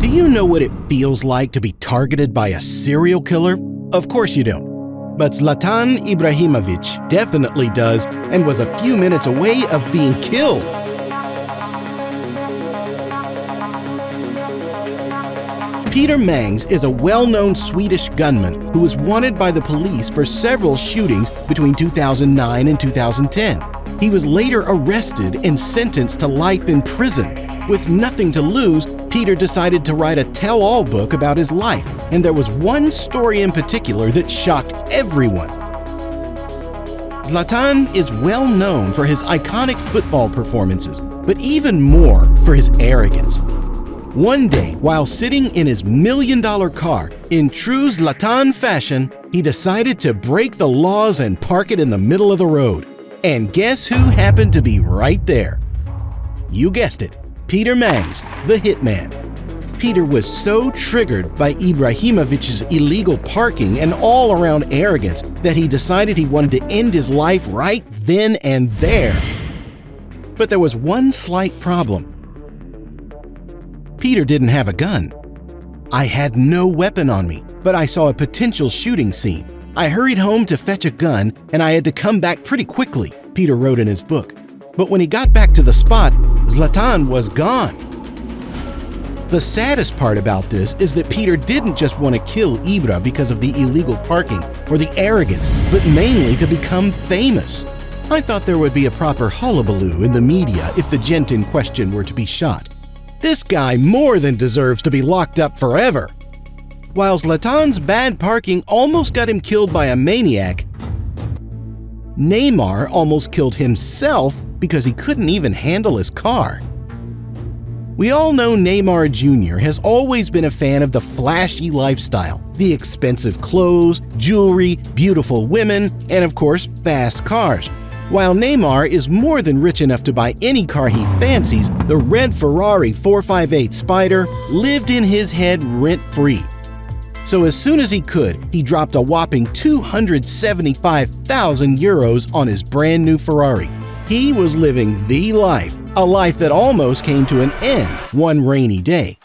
Do you know what it feels like to be targeted by a serial killer? Of course you don't. But Zlatan Ibrahimovic definitely does and was a few minutes away of being killed. Peter Mangs is a well-known Swedish gunman who was wanted by the police for several shootings between 2009 and 2010. He was later arrested and sentenced to life in prison. With nothing to lose, Peter decided to write a tell-all book about his life, and there was one story in particular that shocked everyone. Zlatan is well known for his iconic football performances, but even more for his arrogance. One day, while sitting in his million-dollar car, in true Zlatan fashion, he decided to break the laws and park it in the middle of the road. And guess who happened to be right there? You guessed it, Peter Mangs, the hitman. Peter was so triggered by Ibrahimovic's illegal parking and all-around arrogance that he decided he wanted to end his life right then and there. But there was one slight problem. Peter didn't have a gun. I had no weapon on me, but I saw a potential shooting scene. I hurried home to fetch a gun, and I had to come back pretty quickly, Peter wrote in his book. But when he got back to the spot, Zlatan was gone. The saddest part about this is that Peter didn't just want to kill Ibra because of the illegal parking or the arrogance, but mainly to become famous. I thought there would be a proper hullabaloo in the media if the gent in question were to be shot. This guy more than deserves to be locked up forever. While Zlatan's bad parking almost got him killed by a maniac, Neymar almost killed himself because he couldn't even handle his car. We all know Neymar Jr. has always been a fan of the flashy lifestyle, the expensive clothes, jewelry, beautiful women, and of course, fast cars. While Neymar is more than rich enough to buy any car he fancies, the red Ferrari 458 Spider lived in his head rent-free. So as soon as he could, he dropped a whopping 275,000 euros on his brand new Ferrari. He was living the life, a life that almost came to an end one rainy day.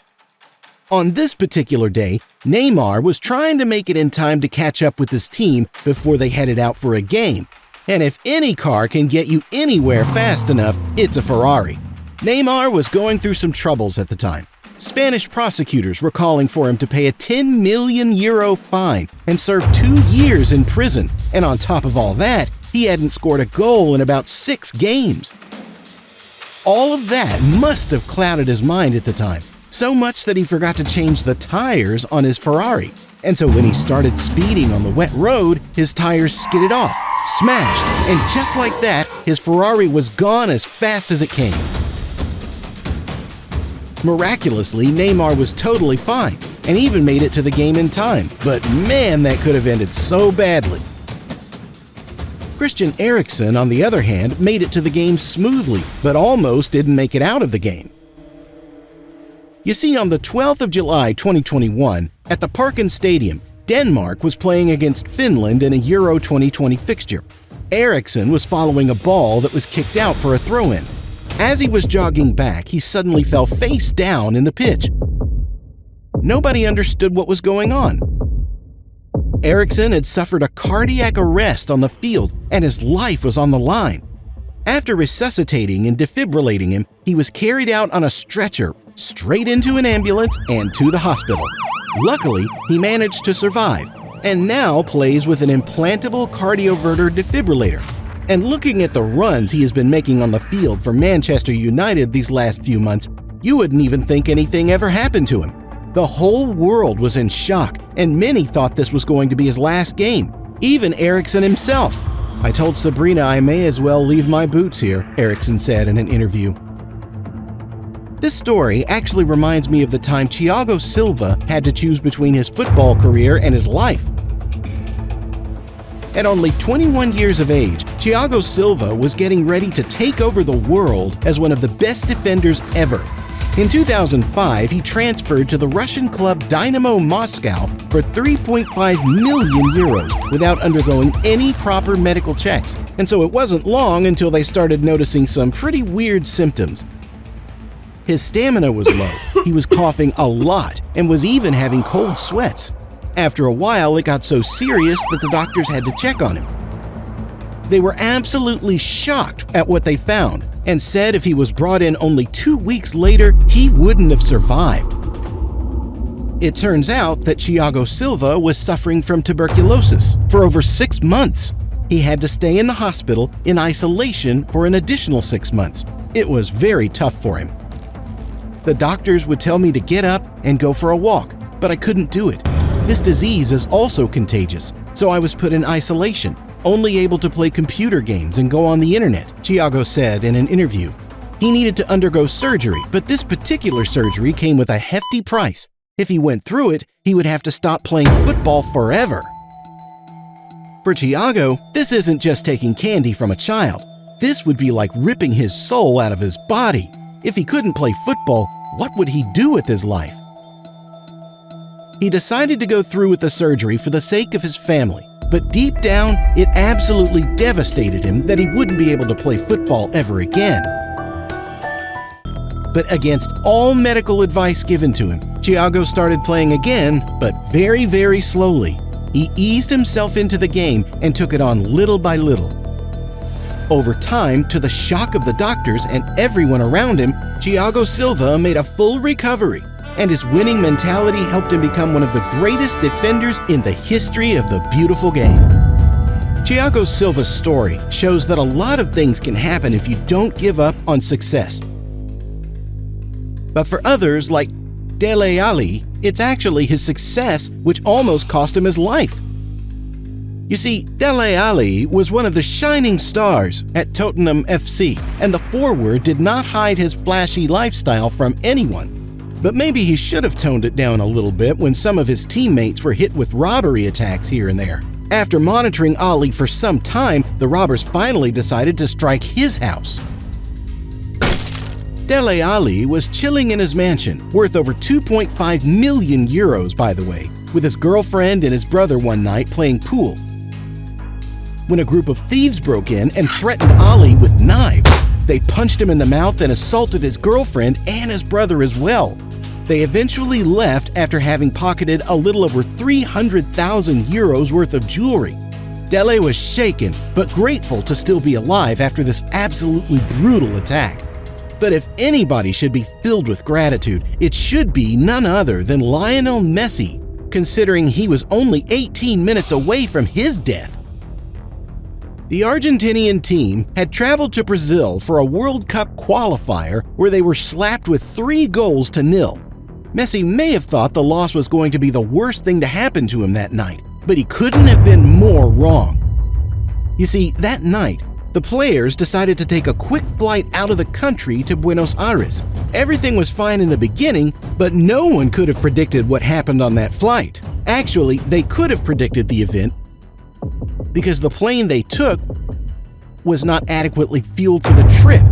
On this particular day, Neymar was trying to make it in time to catch up with his team before they headed out for a game. And if any car can get you anywhere fast enough, it's a Ferrari. Neymar was going through some troubles at the time. Spanish prosecutors were calling for him to pay a 10 million euro fine and serve 2 years in prison. And on top of all that, he hadn't scored a goal in about 6 games. All of that must have clouded his mind at the time, so much that he forgot to change the tires on his Ferrari. And so when he started speeding on the wet road, his tires skidded off, smashed, and just like that, his Ferrari was gone as fast as it came. Miraculously, Neymar was totally fine and even made it to the game in time, but man, that could have ended so badly. Christian Eriksen, on the other hand, made it to the game smoothly, but almost didn't make it out of the game. You see, on the 12th of July 2021, at the Parken Stadium, Denmark was playing against Finland in a Euro 2020 fixture. Eriksen was following a ball that was kicked out for a throw-in. As he was jogging back, he suddenly fell face down in the pitch. Nobody understood what was going on. Eriksen had suffered a cardiac arrest on the field, and his life was on the line. After resuscitating and defibrillating him, he was carried out on a stretcher, straight into an ambulance and to the hospital. Luckily, he managed to survive, and now plays with an implantable cardioverter defibrillator. And looking at the runs he has been making on the field for Manchester United these last few months, you wouldn't even think anything ever happened to him. The whole world was in shock, and many thought this was going to be his last game, even Eriksen himself. "I told Sabrina I may as well leave my boots here," Eriksen said in an interview. This story actually reminds me of the time Thiago Silva had to choose between his football career and his life. At only 21 years of age, Thiago Silva was getting ready to take over the world as one of the best defenders ever. In 2005, he transferred to the Russian club Dynamo Moscow for 3.5 million euros without undergoing any proper medical checks, and so it wasn't long until they started noticing some pretty weird symptoms. His stamina was low, he was coughing a lot, and was even having cold sweats. After a while, it got so serious that the doctors had to check on him. They were absolutely shocked at what they found and said if he was brought in only 2 weeks later, he wouldn't have survived. It turns out that Thiago Silva was suffering from tuberculosis for over 6 months. He had to stay in the hospital in isolation for an additional 6 months. It was very tough for him. The doctors would tell me to get up and go for a walk, but I couldn't do it. This disease is also contagious, so I was put in isolation, only able to play computer games and go on the internet, Thiago said in an interview. He needed to undergo surgery, but this particular surgery came with a hefty price. If he went through it, he would have to stop playing football forever. For Thiago, this isn't just taking candy from a child. This would be like ripping his soul out of his body. If he couldn't play football, what would he do with his life? He decided to go through with the surgery for the sake of his family, but deep down, it absolutely devastated him that he wouldn't be able to play football ever again. But against all medical advice given to him, Thiago started playing again, but very, very slowly. He eased himself into the game and took it on little by little. Over time, to the shock of the doctors and everyone around him, Thiago Silva made a full recovery, and his winning mentality helped him become one of the greatest defenders in the history of the beautiful game. Thiago Silva's story shows that a lot of things can happen if you don't give up on success. But for others like Dele Alli, it's actually his success which almost cost him his life. You see, Dele Alli was one of the shining stars at Tottenham FC, and the forward did not hide his flashy lifestyle from anyone. But maybe he should have toned it down a little bit when some of his teammates were hit with robbery attacks here and there. After monitoring Ali for some time, the robbers finally decided to strike his house. Dele Alli was chilling in his mansion, worth over 2.5 million euros by the way, with his girlfriend and his brother one night playing pool, when a group of thieves broke in and threatened Ali with knives. They punched him in the mouth and assaulted his girlfriend and his brother as well. They eventually left after having pocketed a little over 300,000 euros worth of jewelry. Dele was shaken, but grateful to still be alive after this absolutely brutal attack. But if anybody should be filled with gratitude, it should be none other than Lionel Messi, considering he was only 18 minutes away from his death. The Argentinian team had traveled to Brazil for a World Cup qualifier where they were slapped with 3-0. Messi may have thought the loss was going to be the worst thing to happen to him that night, but he couldn't have been more wrong. You see, that night, the players decided to take a quick flight out of the country to Buenos Aires. Everything was fine in the beginning, but no one could have predicted what happened on that flight. Actually, they could have predicted the event because the plane they took was not adequately fueled for the trip.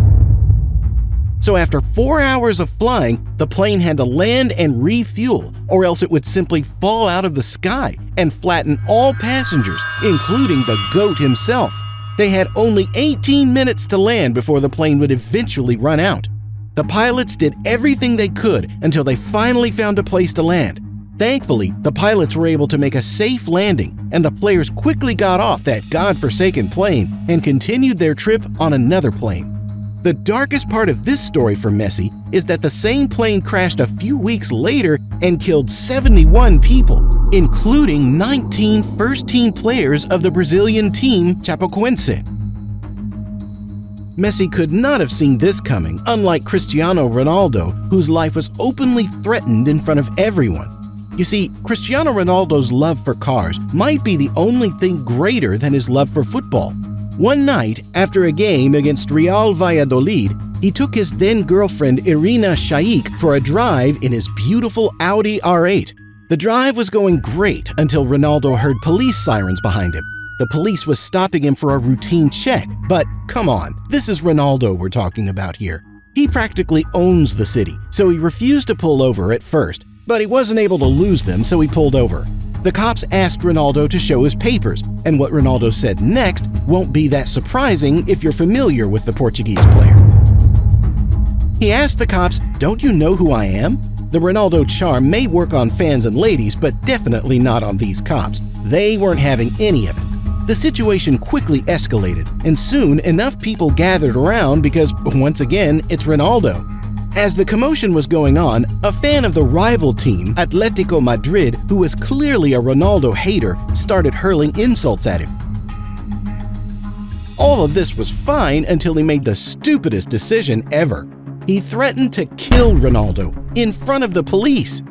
So after 4 hours of flying, the plane had to land and refuel, or else it would simply fall out of the sky and flatten all passengers, including the GOAT himself. They had only 18 minutes to land before the plane would eventually run out. The pilots did everything they could until they finally found a place to land. Thankfully, the pilots were able to make a safe landing, and the players quickly got off that godforsaken plane and continued their trip on another plane. The darkest part of this story for Messi is that the same plane crashed a few weeks later and killed 71 people, including 19 first-team players of the Brazilian team Chapecoense. Messi could not have seen this coming, unlike Cristiano Ronaldo, whose life was openly threatened in front of everyone. You see, Cristiano Ronaldo's love for cars might be the only thing greater than his love for football. One night, after a game against Real Valladolid, he took his then-girlfriend Irina Shayk for a drive in his beautiful Audi R8. The drive was going great until Ronaldo heard police sirens behind him. The police was stopping him for a routine check, but come on, this is Ronaldo we're talking about here. He practically owns the city, so he refused to pull over at first, but he wasn't able to lose them, so he pulled over. The cops asked Ronaldo to show his papers, and what Ronaldo said next won't be that surprising if you're familiar with the Portuguese player. He asked the cops, "Don't you know who I am?" The Ronaldo charm may work on fans and ladies, but definitely not on these cops. They weren't having any of it. The situation quickly escalated, and soon enough people gathered around because, once again, it's Ronaldo. As the commotion was going on, a fan of the rival team, Atletico Madrid, who was clearly a Ronaldo hater, started hurling insults at him. All of this was fine until he made the stupidest decision ever. He threatened to kill Ronaldo in front of the police.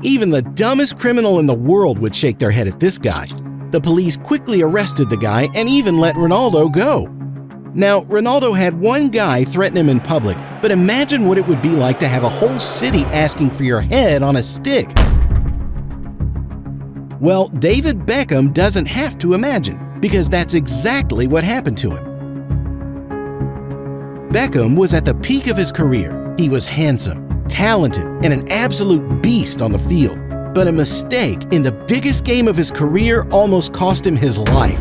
Even the dumbest criminal in the world would shake their head at this guy. The police quickly arrested the guy and even let Ronaldo go. Now, Ronaldo had one guy threaten him in public, but imagine what it would be like to have a whole city asking for your head on a stick. Well, David Beckham doesn't have to imagine, because that's exactly what happened to him. Beckham was at the peak of his career. He was handsome, talented, and an absolute beast on the field. But a mistake in the biggest game of his career almost cost him his life.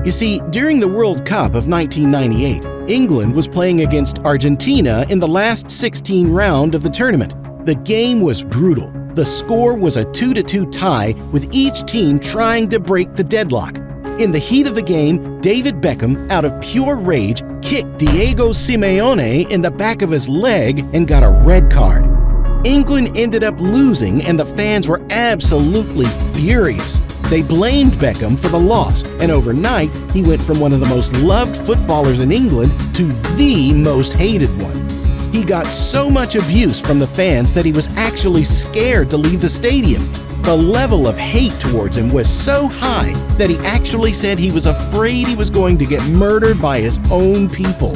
You see, during the World Cup of 1998, England was playing against Argentina in the last 16 round of the tournament. The game was brutal. The score was a 2-2 tie, with each team trying to break the deadlock. In the heat of the game, David Beckham, out of pure rage, kicked Diego Simeone in the back of his leg and got a red card. England ended up losing, and the fans were absolutely furious. They blamed Beckham for the loss, and overnight, he went from one of the most loved footballers in England to the most hated one. He got so much abuse from the fans that he was actually scared to leave the stadium. The level of hate towards him was so high that he actually said he was afraid he was going to get murdered by his own people.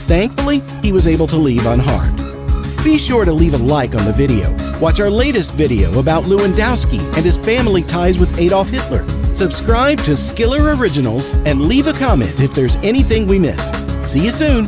Thankfully, he was able to leave unharmed. Be sure to leave a like on the video. Watch our latest video about Lewandowski and his family ties with Adolf Hitler. Subscribe to Skiller Originals and leave a comment if there's anything we missed. See you soon!